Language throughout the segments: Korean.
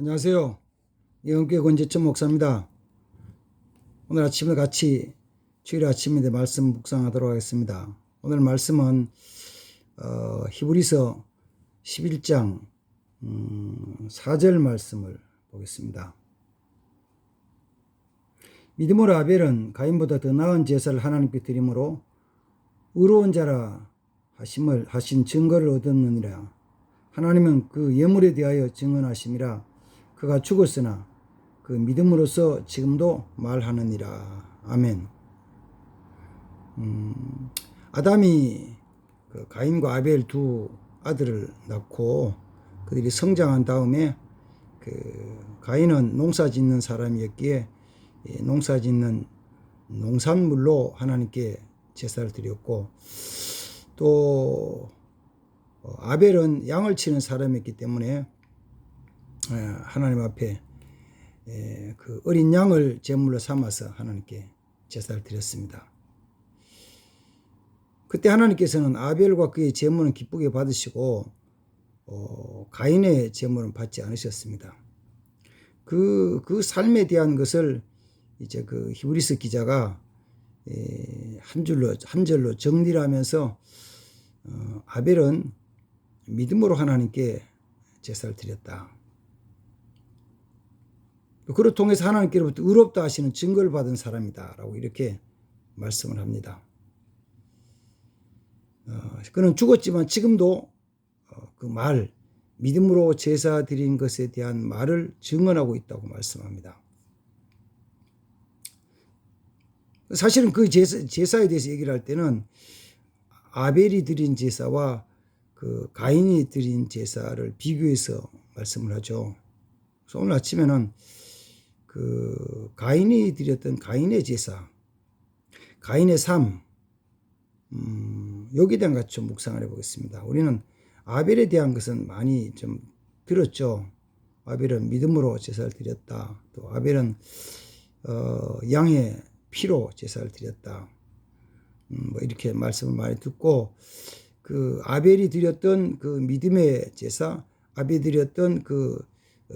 안녕하세요. 예언교회 권재천 목사입니다. 오늘 아침에 같이 주일 아침인데 말씀 묵상하도록 하겠습니다. 오늘 말씀은 히브리서 11장 4절 말씀을 보겠습니다. 믿음으로 아벨은 가인보다 더 나은 제사를 하나님께 드림으로 의로운 자라 하신 증거를 얻었느니라. 하나님은 그 예물에 대하여 증언하심이라. 그가 죽었으나 그 믿음으로써 지금도 말하느니라. 아멘. 아담이 그 가인과 아벨 두 아들을 낳고 그들이 성장한 다음에 그 가인은 농사 짓는 사람이었기에 농사 짓는 농산물로 하나님께 제사를 드렸고, 또 아벨은 양을 치는 사람이었기 때문에 하나님 앞에 그 어린 양을 제물로 삼아서 하나님께 제사를 드렸습니다. 그때 하나님께서는 아벨과 그의 제물은 기쁘게 받으시고 가인의 제물은 받지 않으셨습니다. 그 삶에 대한 것을 이제 그 히브리서 기자가 한 절로 정리를 하면서 아벨은 믿음으로 하나님께 제사를 드렸다. 그를 통해서 하나님께로부터 의롭다 하시는 증거를 받은 사람이다 라고 이렇게 말씀을 합니다. 그는 죽었지만 지금도 그 믿음으로 제사 드린 것에 대한 말을 증언하고 있다고 말씀합니다. 사실은 그 제사에 대해서 얘기를 할 때는 아벨이 드린 제사와 그 가인이 드린 제사를 비교해서 말씀을 하죠. 그래서 오늘 아침에는 그 가인이 드렸던 가인의 제사, 가인의 삶, 여기에 대한 같이 좀 묵상을 해보겠습니다. 우리는 아벨에 대한 것은 많이 좀 들었죠. 아벨은 믿음으로 제사를 드렸다. 또 아벨은 양의 피로 제사를 드렸다. 뭐 이렇게 말씀을 많이 듣고, 그 아벨이 드렸던 그 믿음의 제사, 아벨이 드렸던 그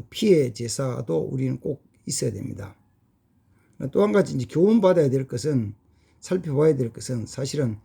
피의 제사도 우리는 꼭 있어야 됩니다. 또 한 가지 이제 교훈받아야 될 것은, 살펴봐야 될 것은 사실은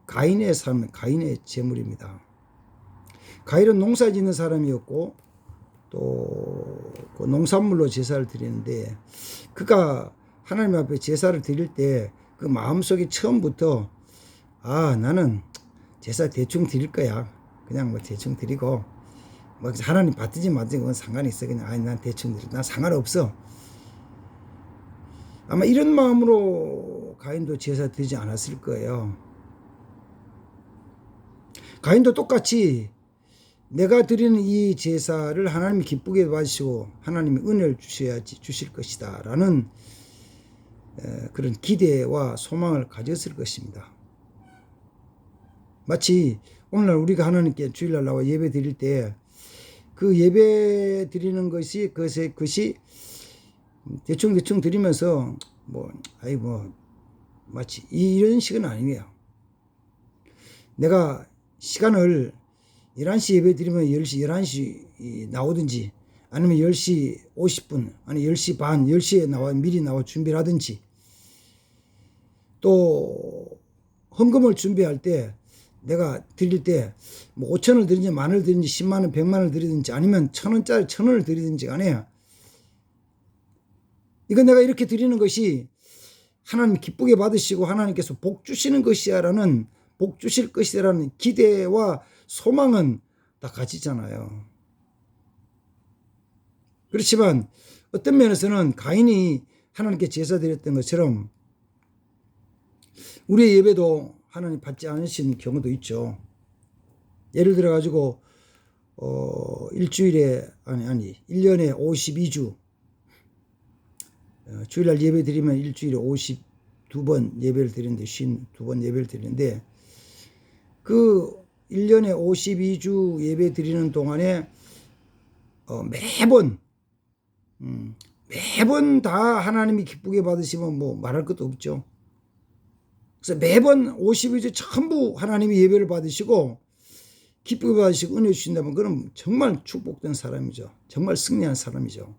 가인의 삶, 가인의 제물입니다. 가인은 농사 짓는 사람이었고 또 그 농산물로 제사를 드리는데, 그가 하나님 앞에 제사를 드릴 때 그 마음속에 처음부터 나는 제사 대충 드릴 거야. 그냥 뭐 대충 드리고 뭐 하나님 받든지 말든지 그건 상관이 있어. 그냥 난 대충 드려. 난 상관없어. 아마 이런 마음으로 가인도 제사 드리지 않았을 거예요. 가인도 똑같이 내가 드리는 이 제사를 하나님이 기쁘게 봐주시고 하나님이 은혜를 주실 것이다 라는 그런 기대와 소망을 가졌을 것입니다. 마치 오늘날 우리가 하나님께 주일날 나와 예배 드릴 때 그 예배 드리는 것이 대충 드리면서 마치 이런 식은 아니에요. 내가 시간을 11시 예배 드리면 10시, 11시 나오든지, 아니면 10시 50분, 아니 10시 반, 10시에 미리 나와 준비를 하든지, 또 헌금을 준비할 때 내가 드릴 때 뭐 5천을 드리든지 만을 드리든지 10만원, 100만원을 드리든지 아니면 1,000원짜리 1,000원을 드리든지 간에, 이건 내가 이렇게 드리는 것이 하나님 기쁘게 받으시고 하나님께서 복 주시는 것이야라는, 복 주실 것이라는 기대와 소망은 다 가지잖아요. 그렇지만 어떤 면에서는 가인이 하나님께 제사 드렸던 것처럼 우리의 예배도 하나님 받지 않으신 경우도 있죠. 예를 들어 가지고 1년에 52주 주일날 예배 드리면 일주일에 52번 예배를 드리는데, 52번 예배를 드리는데, 그 1년에 52주 예배 드리는 동안에 매번 다 하나님이 기쁘게 받으시면 뭐 말할 것도 없죠. 그래서 매번 52주 전부 하나님이 예배를 받으시고 기쁘게 받으시고 은혜 주신다면 그럼 정말 축복된 사람이죠. 정말 승리한 사람이죠.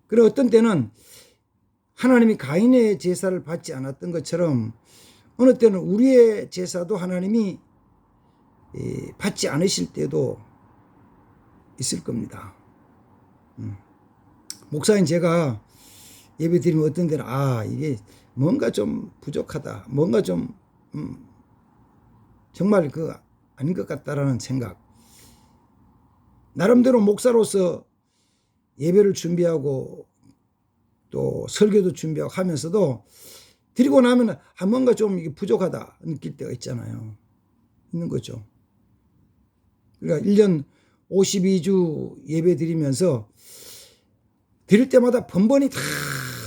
그리고 어떤 때는 하나님이 가인의 제사를 받지 않았던 것처럼 어느 때는 우리의 제사도 하나님이 받지 않으실 때도 있을 겁니다. 목사인 제가 예배 드리면 어떤 때는 이게 뭔가 좀 부족하다, 뭔가 좀 정말 아닌 것 같다라는 생각. 나름대로 목사로서 예배를 준비하고 또 설교도 준비하고 하면서도 드리고 나면 뭔가 좀 이게 부족하다 느낄 때가 있잖아요. 있는 거죠. 그러니까 1년 52주 예배 드리면서 드릴 때마다 번번이 다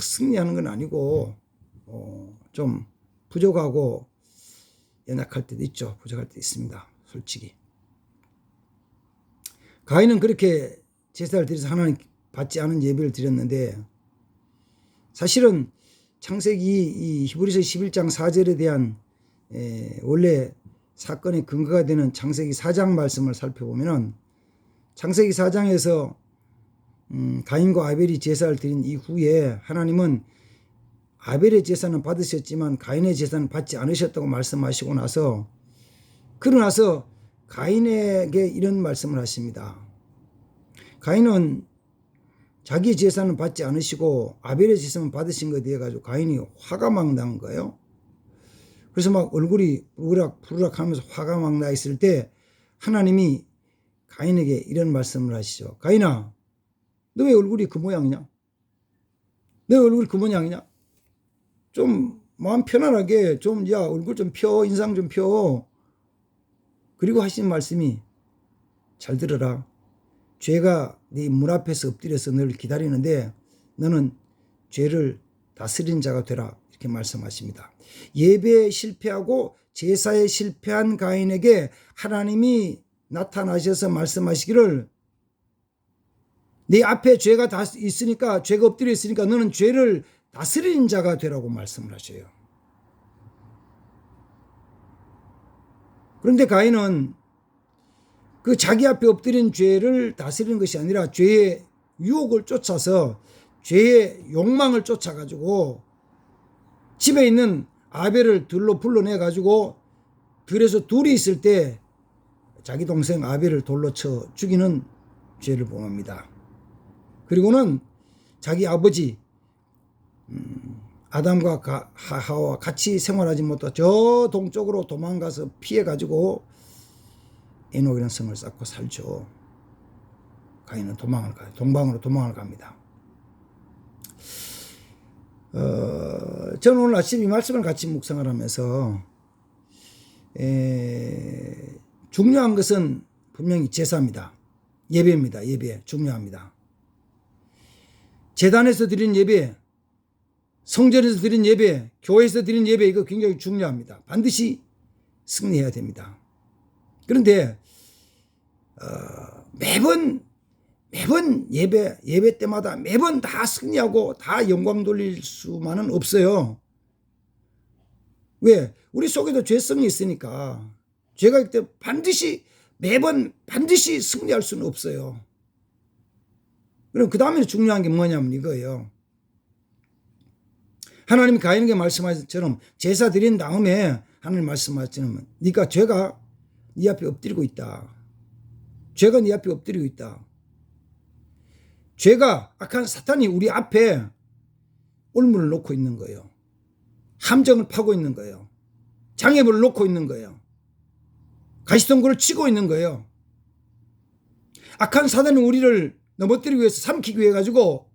승리하는 건 아니고 좀 부족하고 연약할 때도 있죠. 부족할 때 있습니다. 솔직히. 가인은 그렇게 제사를 드려서 하나님 받지 않은 예배를 드렸는데 사실은 창세기 이 히브리서 11장 4절에 대한 원래 사건의 근거가 되는 창세기 4장 말씀을 살펴보면은 창세기 4장에서 가인과 아벨이 제사를 드린 이후에 하나님은 아벨의 제사는 받으셨지만 가인의 제사는 받지 않으셨다고 말씀하시고 나서 그러고 나서 가인에게 이런 말씀을 하십니다. 가인은 자기 제사는 받지 않으시고 아벨의 제사는 받으신 것에 대해 가지고 가인이 화가 막 난 거예요. 그래서 막 얼굴이 부르락 하면서 화가 막 나 있을 때 하나님이 가인에게 이런 말씀을 하시죠. 가인아, 너 왜 얼굴이 그 모양이냐? 너 얼굴이 그 모양이냐? 좀 마음 편안하게 좀 얼굴 좀 펴, 인상 좀 펴. 그리고 하신 말씀이 잘 들어라. 죄가 네 문 앞에서 엎드려서 너를 기다리는데 너는 죄를 다스린 자가 되라. 이렇게 말씀하십니다. 예배에 실패하고 제사에 실패한 가인에게 하나님이 나타나셔서 말씀하시기를 네 앞에 죄가 다 있으니까 죄가 엎드려 있으니까 너는 죄를 다스리는 자가 되라고 말씀을 하셔요. 그런데 가인은 그 자기 앞에 엎드린 죄를 다스리는 것이 아니라 죄의 유혹을 쫓아서 죄의 욕망을 쫓아가지고 집에 있는 아벨을 들로 불러내가지고 들에서 둘이 있을 때 자기 동생 아벨을 돌로 쳐 죽이는 죄를 범합니다. 그리고는 자기 아버지 아담과 하와 같이 생활하지 못하고 저 동쪽으로 도망가서 피해가지고 에녹이라는 성을 쌓고 살죠. 가인은 도망을 가요. 동방으로 도망을 갑니다. 저는 오늘 아침 이 말씀을 같이 묵상을 하면서 중요한 것은 분명히 제사입니다. 예배입니다. 예배 중요합니다. 제단에서 드린 예배, 성전에서 드린 예배, 교회에서 드린 예배 이거 굉장히 중요합니다. 반드시 승리해야 됩니다. 그런데 매번 예배 때마다 매번 다 승리하고 다 영광 돌릴 수만은 없어요. 왜? 우리 속에도 죄성이 있으니까 죄가 있을 때 매번 반드시 승리할 수는 없어요. 그럼 그 다음에 중요한 게 뭐냐면 이거예요. 하나님이 가인에게 말씀하신 것처럼 제사 드린 다음에 하나님 말씀하시면 네가 죄가 네 앞에 엎드리고 있다. 죄가 네 앞에 엎드리고 있다. 죄가 악한 사탄이 우리 앞에 올무를 놓고 있는 거예요. 함정을 파고 있는 거예요. 장애물을 놓고 있는 거예요. 가시덤불을 치고 있는 거예요. 악한 사단이 우리를 넘어뜨리기 위해서 삼키기 위해 가지고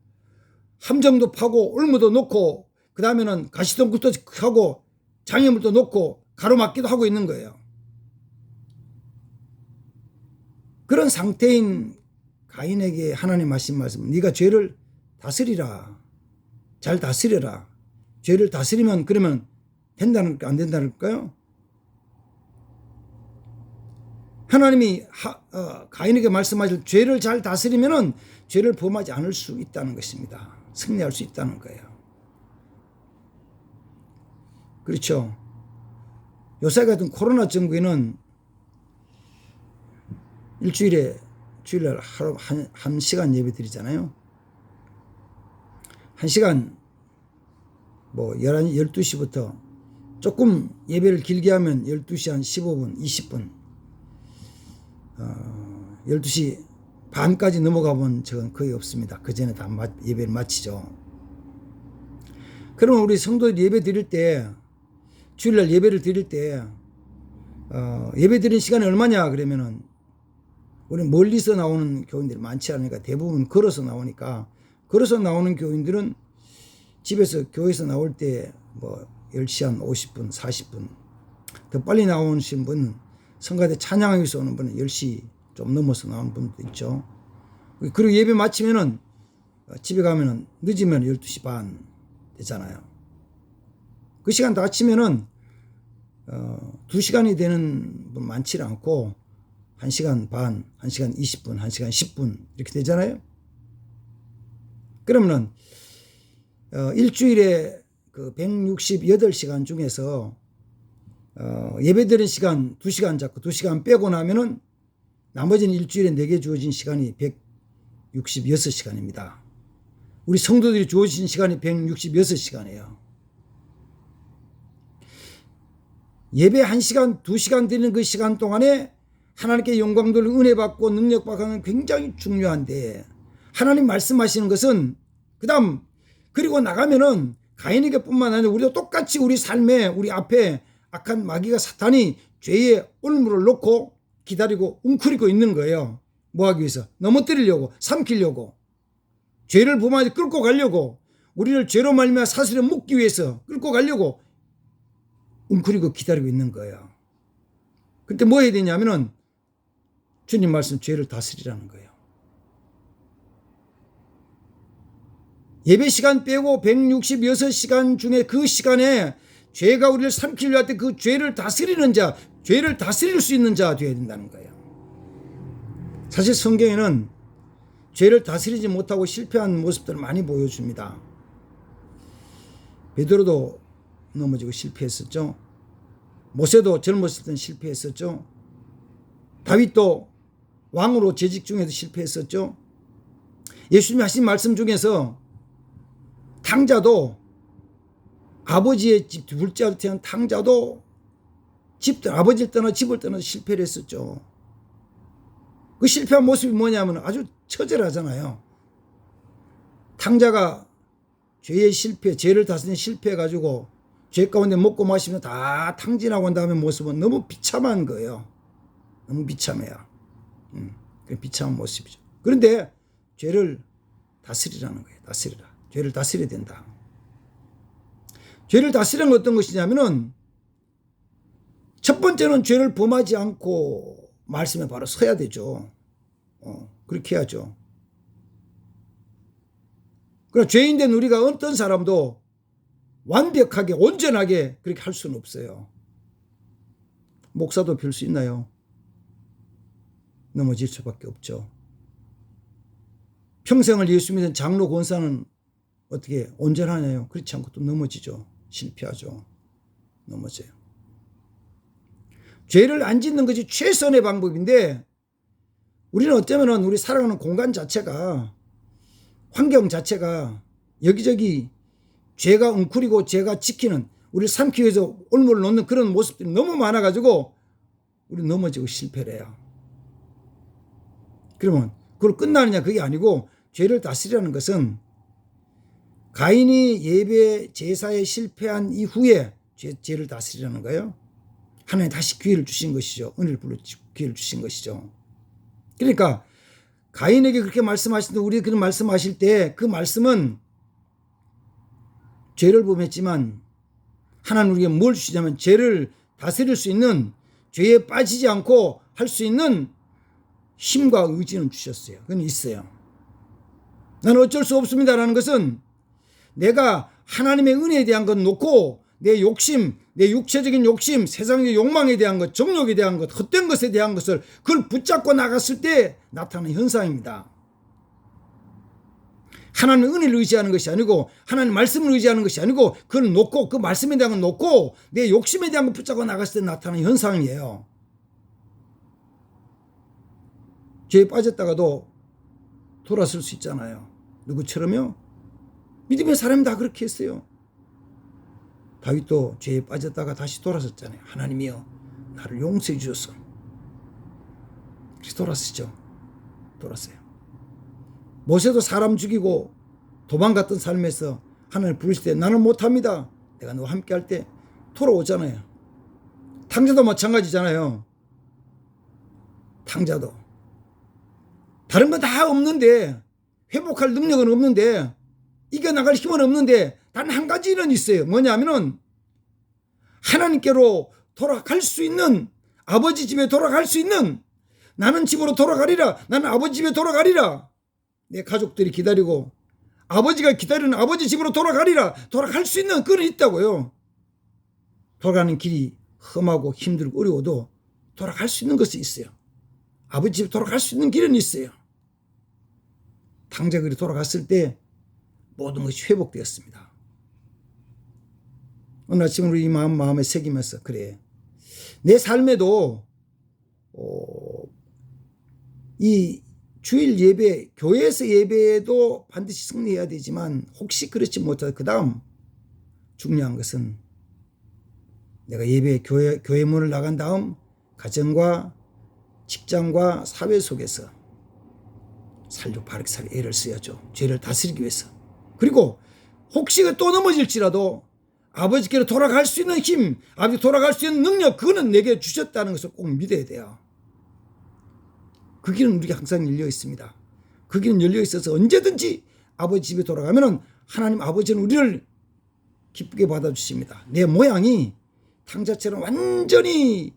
함정도 파고 올무도 놓고 그 다음에는 가시덤불도 하고 장애물도 놓고 가로막기도 하고 있는 거예요. 그런 상태인 가인에게 하나님 하신 말씀, 네가 죄를 다스리라. 잘 다스려라. 죄를 다스리면 그러면 된다는 안 된다는 걸까요? 하나님이 가인에게 말씀하실 죄를 잘 다스리면은 죄를 범하지 않을 수 있다는 것입니다. 승리할 수 있다는 거예요. 그렇죠. 요새 같은 코로나 정부에는 일주일에 주일날 하루 한 시간 예배 드리잖아요. 1시간 뭐 11, 12시부터 조금 예배를 길게 하면 12시 한 15분, 20분, 12시 반까지 넘어가 본 적은 거의 없습니다. 그 전에 다 예배를 마치죠. 그러면 우리 성도들이 예배 드릴 때, 주일날 예배를 드릴 때, 예배 드리는 시간이 얼마냐 그러면은, 우리 멀리서 나오는 교인들이 많지 않으니까 대부분 걸어서 나오니까, 걸어서 나오는 교인들은 집에서 교회에서 나올 때 뭐 10시 한 50분, 40분, 더 빨리 나오신 분은 성가대 찬양하기 위해서 오는 분은 10시 좀 넘어서 나오는 분도 있죠. 그리고 예배 마치면은 집에 가면은 늦으면 12시 반 되잖아요. 그 시간 다 치면은 2시간이 되는 분 많지 않고 1시간 반, 1시간 20분, 1시간 10분 이렇게 되잖아요. 그러면은 일주일에 그 168시간 중에서 예배 드리는 시간 2시간 잡고 2시간 빼고 나면은 나머지는 일주일에 내게 주어진 시간이 166시간입니다. 우리 성도들이 주어진 시간이 166시간이에요. 예배 1시간, 2시간 드리는 그 시간 동안에 하나님께 영광 돌리고 은혜 받고 능력 받는 건 굉장히 중요한데, 하나님 말씀하시는 것은 그리고 나가면은 가인에게 뿐만 아니라 우리도 똑같이 우리 삶에 우리 앞에 악한 마귀가 사탄이 죄의 올무를 놓고 기다리고 웅크리고 있는 거예요. 뭐 하기 위해서? 넘어뜨리려고, 삼키려고, 죄를 범하지 끌고 가려고, 우리를 죄로 말미암아 사슬에 묶기 위해서 끌고 가려고 웅크리고 기다리고 있는 거예요. 그때 뭐 해야 되냐면은 주님 말씀 죄를 다스리라는 거예요. 예배 시간 빼고 166시간 중에 그 시간에 죄가 우리를 삼키려 할 때 그 죄를 다스리는 자, 죄를 다스릴 수 있는 자가 되어야 된다는 거예요. 사실 성경에는 죄를 다스리지 못하고 실패한 모습들을 많이 보여줍니다. 베드로도 넘어지고 실패했었죠. 모세도 젊었을 땐 실패했었죠. 다윗도 왕으로 재직 중에도 실패했었죠. 예수님이 하신 말씀 중에서 탕자도, 아버지의 집 둘째 아들 태어난 탕자도 아버지를 떠나 집을 떠나서 실패를 했었죠. 그 실패한 모습이 뭐냐면 아주 처절하잖아요. 탕자가 죄의 실패, 죄를 다스리는 실패해가지고 죄 가운데 먹고 마시면 다 탕진하고 한 다음에 모습은 너무 비참한 거예요. 너무 비참해요. 그 비참한 모습이죠. 그런데 죄를 다스리라는 거예요. 다스리라. 죄를 다스려야 된다. 죄를 다스리는 건 어떤 것이냐면은 첫 번째는 죄를 범하지 않고 말씀에 바로 서야 되죠. 그렇게 해야죠. 그러나 죄인 된 우리가 어떤 사람도 완벽하게 온전하게 그렇게 할 수는 없어요. 목사도 별 수 있나요? 넘어질 수밖에 없죠. 평생을 예수 믿은 장로 권사는 어떻게 온전하냐요? 그렇지 않고 또 넘어지죠. 실패하죠. 넘어져요. 죄를 안 짓는 것이 최선의 방법인데, 우리는 어쩌면 우리 살아가는 공간 자체가, 환경 자체가 여기저기 죄가 웅크리고 죄가 지키는, 우리를 삼키기 위해서 올무를 놓는 그런 모습들이 너무 많아가지고 우리 넘어지고 실패를 해요. 그러면 그걸 끝나느냐? 그게 아니고, 죄를 다스리라는 것은 가인이 예배 제사에 실패한 이후에 죄를 다스리라는 거예요. 하나님 다시 기회를 주신 것이죠. 은혜를 불러주시고 기회를 주신 것이죠. 그러니까 가인에게 그렇게 말씀하실 때, 우리 그런 말씀하실 때 그 말씀은 죄를 범했지만 하나님 우리에게 뭘 주시냐면 죄를 다스릴 수 있는, 죄에 빠지지 않고 할 수 있는 힘과 의지는 주셨어요. 그건 있어요. 나는 어쩔 수 없습니다라는 것은 내가 하나님의 은혜에 대한 건 놓고 내 욕심, 내 육체적인 욕심, 세상의 욕망에 대한 것, 정욕에 대한 것, 헛된 것에 대한 것을 그걸 붙잡고 나갔을 때 나타나는 현상입니다. 하나님의 은혜를 의지하는 것이 아니고, 하나님의 말씀을 의지하는 것이 아니고, 그걸 놓고, 그 말씀에 대한 건 놓고 내 욕심에 대한 것 붙잡고 나갔을 때 나타나는 현상이에요. 죄에 빠졌다가도 돌아설 수 있잖아요. 누구처럼요? 믿음의 사람이 다 그렇게 했어요. 다윗도 죄에 빠졌다가 다시 돌아섰잖아요. 하나님이여 나를 용서해 주셨어. 그래서 돌아서죠. 돌았어요. 모세도 사람 죽이고 도망갔던 삶에서 하나님 부르실 때 나는 못합니다. 내가 너와 함께 할 때 돌아오잖아요. 탕자도 마찬가지잖아요. 탕자도 다른 건 다 없는데, 회복할 능력은 없는데, 이겨나갈 힘은 없는데, 단 한 가지는 있어요. 뭐냐면은 하나님께로 돌아갈 수 있는, 아버지 집에 돌아갈 수 있는, 나는 집으로 돌아가리라, 나는 아버지 집에 돌아가리라, 내 가족들이 기다리고 아버지가 기다리는 아버지 집으로 돌아가리라, 돌아갈 수 있는 그건 있다고요. 돌아가는 길이 험하고 힘들고 어려워도 돌아갈 수 있는 것이 있어요. 아버지 집에 돌아갈 수 있는 길은 있어요. 탕자들이 돌아갔을 때 모든 것이 회복되었습니다. 오늘 아침 우리 이 마음에 새기면서, 그래, 내 삶에도 이 주일 예배, 교회에서 예배도 반드시 승리해야 되지만, 혹시 그렇지 못하다 그 다음 중요한 것은 내가 예배 교회 문을 나간 다음 가정과 직장과 사회 속에서 살도 바르게 살 애를 써야죠. 죄를 다스리기 위해서. 그리고 혹시 또 넘어질지라도 아버지께로 돌아갈 수 있는 힘, 아버지 돌아갈 수 있는 능력, 그거는 내게 주셨다는 것을 꼭 믿어야 돼요. 그 길은 우리가 항상 열려 있습니다. 그 길은 열려 있어서 언제든지 아버지 집에 돌아가면은 하나님 아버지는 우리를 기쁘게 받아주십니다. 내 모양이 탕자처럼 완전히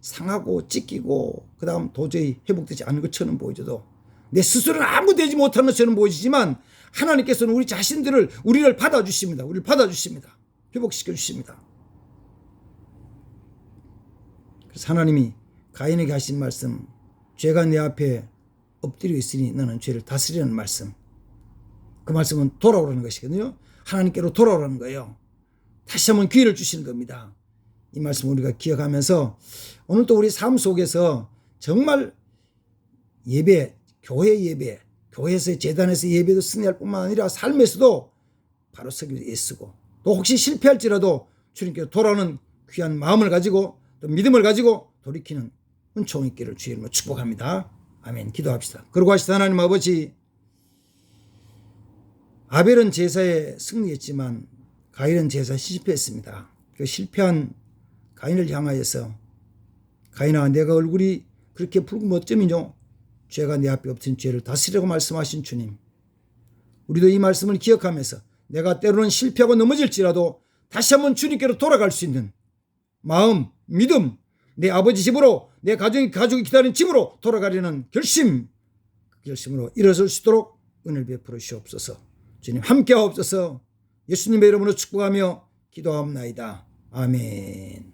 상하고 찢기고 그 다음 도저히 회복되지 않은 것처럼 보여져도, 내 스스로는 아무 되지 못한 것처럼 보이지만 하나님께서는 우리 자신들을, 우리를 받아주십니다. 우리를 받아주십니다. 회복시켜 주십니다. 그래서 하나님이 가인에게 하신 말씀, 죄가 내 앞에 엎드려 있으니 너는 죄를 다스리라는 말씀, 그 말씀은 돌아오라는 것이거든요. 하나님께로 돌아오라는 거예요. 다시 한번 기회를 주시는 겁니다. 이 말씀 우리가 기억하면서 오늘 또 우리 삶 속에서 정말 예배, 교회 예배, 교회에서 재단에서 예배도 승리할 뿐만 아니라 삶에서도 바로 서기 위해 애쓰고, 또 혹시 실패할지라도 주님께로 돌아오는 귀한 마음을 가지고 또 믿음을 가지고 돌이키는 은총 있기를 주의 이름으로 축복합니다. 아멘. 기도합시다. 그러고 하시다. 하나님 아버지, 아벨은 제사에 승리했지만 가인은 제사에 실패했습니다. 그 실패한 가인을 향하여서, 가인아 내가 얼굴이 그렇게 붉은 어쩌면요, 죄가 내 앞에 엎친 죄를 다스리라고 말씀하신 주님, 우리도 이 말씀을 기억하면서 내가 때로는 실패하고 넘어질지라도 다시 한번 주님께로 돌아갈 수 있는 마음, 믿음, 내 아버지 집으로, 내 가족이 기다리는 집으로 돌아가려는 결심, 그 결심으로 일어설 수 있도록 은혜를 베풀어 주옵소서. 주님 함께 하옵소서. 예수님의 이름으로 축복하며 기도하옵나이다. 아멘.